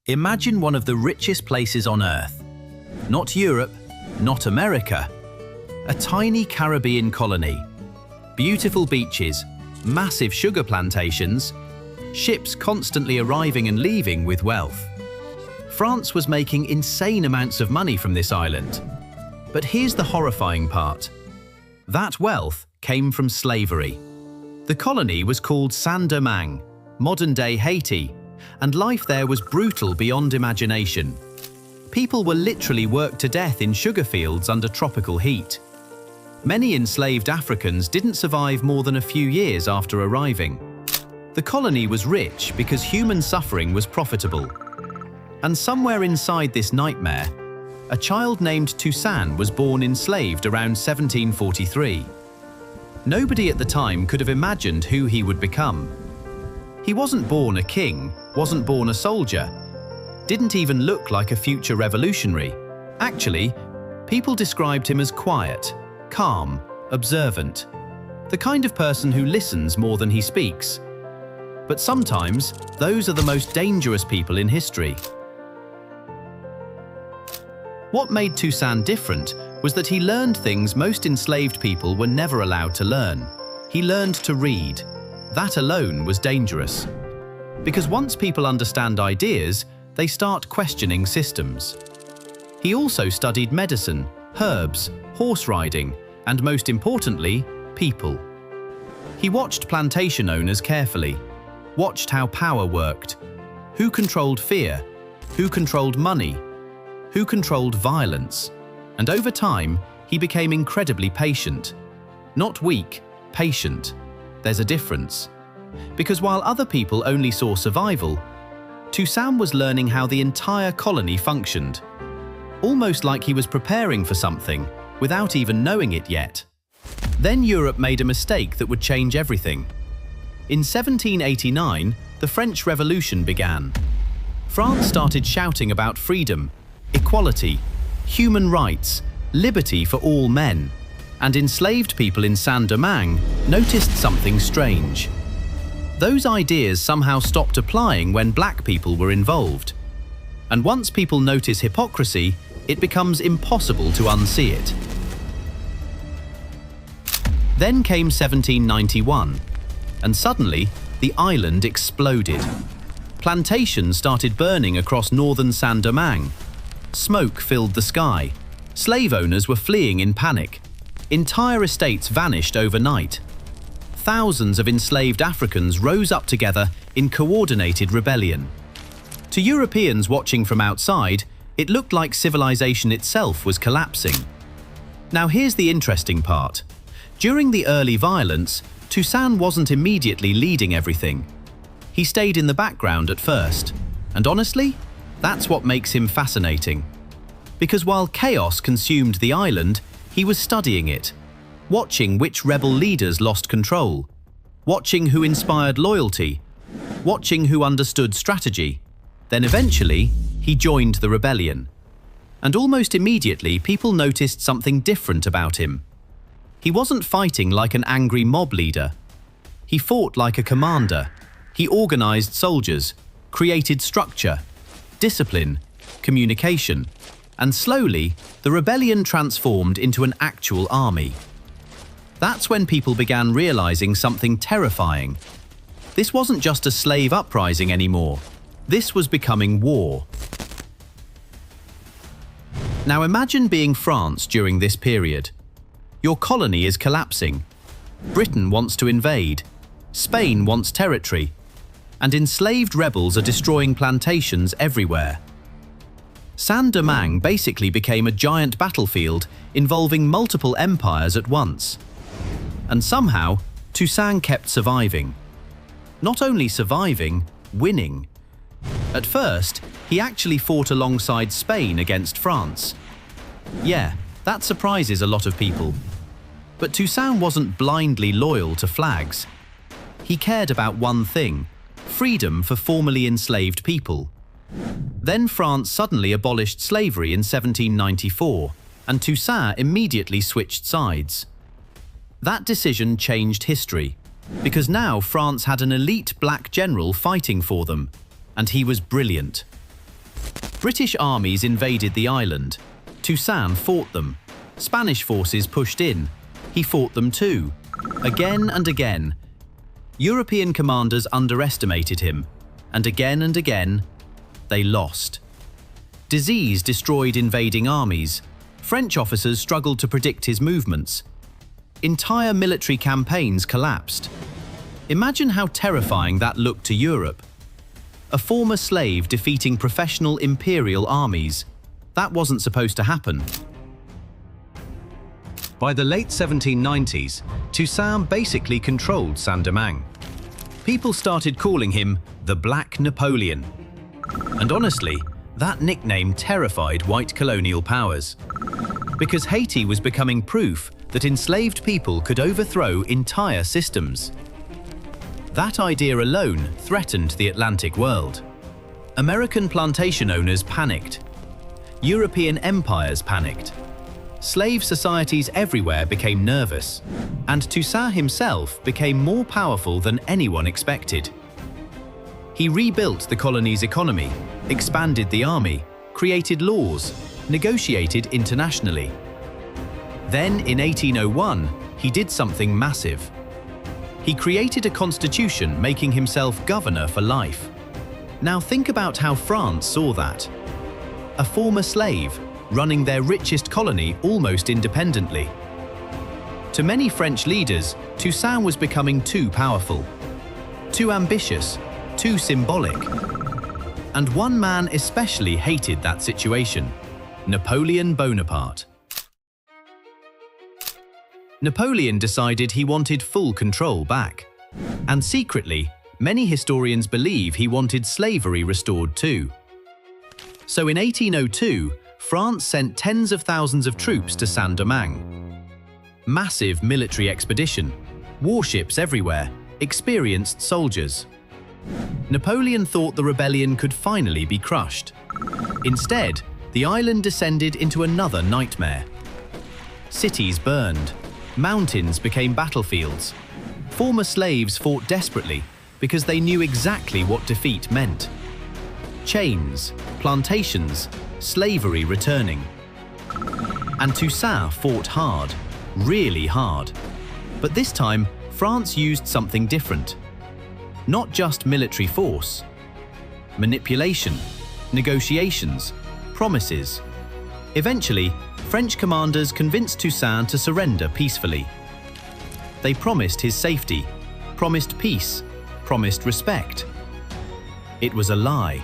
Imagine one of the richest places on Earth. Not Europe, not America. A tiny Caribbean colony. Beautiful beaches, massive sugar plantations, ships constantly arriving and leaving with wealth. France was making insane amounts of money from this island. But here's the horrifying part. That wealth came from slavery. The colony was called Saint-Domingue, modern-day Haiti, and life there was brutal beyond imagination. People were literally worked to death in sugar fields under tropical heat. Many enslaved Africans didn't survive more than a few years after arriving. The colony was rich because human suffering was profitable. And somewhere inside this nightmare, a child named Toussaint was born enslaved around 1743. Nobody at the time could have imagined who he would become. He wasn't born a king, wasn't born a soldier, didn't even look like a future revolutionary. Actually, people described him as quiet, calm, observant, the kind of person who listens more than he speaks. But sometimes, those are the most dangerous people in history. What made Toussaint different was that he learned things most enslaved people were never allowed to learn. He learned to read. That alone was dangerous. Because once people understand ideas, they start questioning systems. He also studied medicine, herbs, horse riding, and most importantly, people. He watched plantation owners carefully, watched how power worked, who controlled fear, who controlled money, who controlled violence. And over time, he became incredibly patient. Not weak, patient. There's a difference. Because while other people only saw survival, Toussaint was learning how the entire colony functioned. Almost like he was preparing for something, without even knowing it yet. Then Europe made a mistake that would change everything. In 1789, the French Revolution began. France started shouting about freedom, equality, human rights, liberty for all men. And enslaved people in Saint-Domingue noticed something strange. Those ideas somehow stopped applying when black people were involved. And once people notice hypocrisy, it becomes impossible to unsee it. Then came 1791, and suddenly the island exploded. Plantations started burning across northern Saint-Domingue. Smoke filled the sky. Slave owners were fleeing in panic. Entire estates vanished overnight. Thousands of enslaved Africans rose up together in coordinated rebellion. To Europeans watching from outside, it looked like civilization itself was collapsing. Now here's the interesting part. During the early violence, Toussaint wasn't immediately leading everything. He stayed in the background at first, and honestly, that's what makes him fascinating. Because while chaos consumed the island, he was studying it, watching which rebel leaders lost control, watching who inspired loyalty, watching who understood strategy. Then eventually, he joined the rebellion. And almost immediately, people noticed something different about him. He wasn't fighting like an angry mob leader. He fought like a commander. He organized soldiers, created structure, discipline, communication. And slowly, the rebellion transformed into an actual army. That's when people began realizing something terrifying. This wasn't just a slave uprising anymore. This was becoming war. Now imagine being France during this period. Your colony is collapsing. Britain wants to invade. Spain wants territory. And enslaved rebels are destroying plantations everywhere. Saint-Domingue basically became a giant battlefield involving multiple empires at once. And somehow, Toussaint kept surviving. Not only surviving, winning. At first, he actually fought alongside Spain against France. Yeah, that surprises a lot of people. But Toussaint wasn't blindly loyal to flags. He cared about one thing: freedom for formerly enslaved people. Then France suddenly abolished slavery in 1794, and Toussaint immediately switched sides. That decision changed history, because now France had an elite black general fighting for them, and he was brilliant. British armies invaded the island. Toussaint fought them. Spanish forces pushed in. He fought them too. Again and again. European commanders underestimated him, and again, they lost. Disease destroyed invading armies. French officers struggled to predict his movements. Entire military campaigns collapsed. Imagine how terrifying that looked to Europe. A former slave defeating professional imperial armies. That wasn't supposed to happen. By the late 1790s, Toussaint basically controlled Saint-Domingue. People started calling him the Black Napoleon. And honestly, that nickname terrified white colonial powers. Because Haiti was becoming proof that enslaved people could overthrow entire systems. That idea alone threatened the Atlantic world. American plantation owners panicked. European empires panicked. Slave societies everywhere became nervous, and Toussaint himself became more powerful than anyone expected. He rebuilt the colony's economy, expanded the army, created laws, negotiated internationally. Then, in 1801, he did something massive. He created a constitution making himself governor for life. Now think about how France saw that. A former slave, running their richest colony almost independently. To many French leaders, Toussaint was becoming too powerful, too ambitious, too symbolic. And one man especially hated that situation: Napoleon Bonaparte. Napoleon decided he wanted full control back. And secretly, many historians believe he wanted slavery restored too. So in 1802, France sent tens of thousands of troops to Saint-Domingue. Massive military expedition, warships everywhere, experienced soldiers. Napoleon thought the rebellion could finally be crushed. Instead, the island descended into another nightmare. Cities burned, mountains became battlefields. Former slaves fought desperately because they knew exactly what defeat meant. Chains, plantations, slavery returning. And Toussaint fought hard, really hard. But this time, France used something different. Not just military force. Manipulation, negotiations, promises. Eventually, French commanders convinced Toussaint to surrender peacefully. They promised his safety, promised peace, promised respect. It was a lie.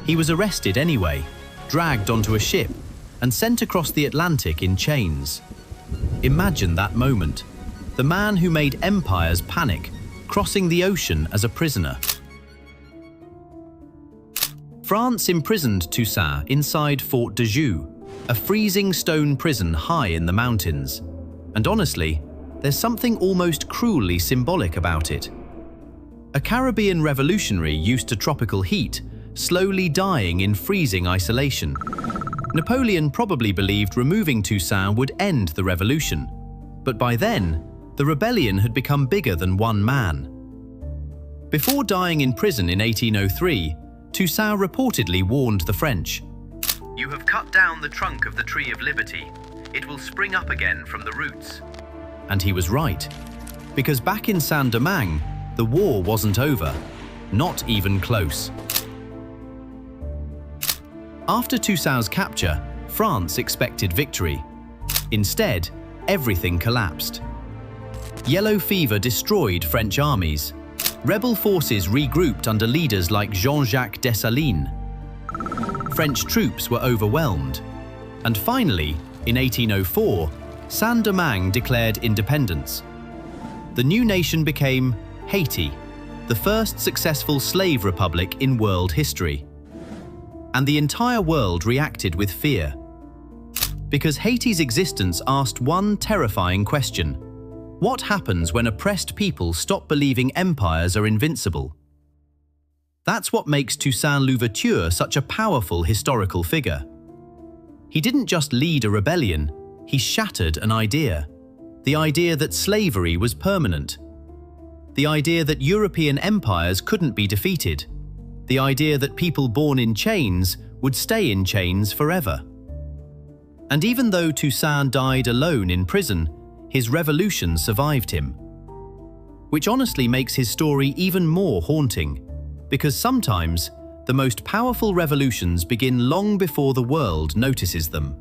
He was arrested anyway, dragged onto a ship, and sent across the Atlantic in chains. Imagine that moment. The man who made empires panic, crossing the ocean as a prisoner. France imprisoned Toussaint inside Fort de Joux, a freezing stone prison high in the mountains. And honestly, there's something almost cruelly symbolic about it. A Caribbean revolutionary used to tropical heat, slowly dying in freezing isolation. Napoleon probably believed removing Toussaint would end the revolution. But by then, the rebellion had become bigger than one man. Before dying in prison in 1803, Toussaint reportedly warned the French, "You have cut down the trunk of the tree of liberty. It will spring up again from the roots." And he was right, because back in Saint-Domingue, the war wasn't over, not even close. After Toussaint's capture, France expected victory. Instead, everything collapsed. Yellow fever destroyed French armies. Rebel forces regrouped under leaders like Jean-Jacques Dessalines. French troops were overwhelmed. And finally, in 1804, Saint-Domingue declared independence. The new nation became Haiti, the first successful slave republic in world history. And the entire world reacted with fear. Because Haiti's existence asked one terrifying question: what happens when oppressed people stop believing empires are invincible? That's what makes Toussaint Louverture such a powerful historical figure. He didn't just lead a rebellion, he shattered an idea. The idea that slavery was permanent. The idea that European empires couldn't be defeated. The idea that people born in chains would stay in chains forever. And even though Toussaint died alone in prison, his revolution survived him. Which honestly makes his story even more haunting, because sometimes the most powerful revolutions begin long before the world notices them.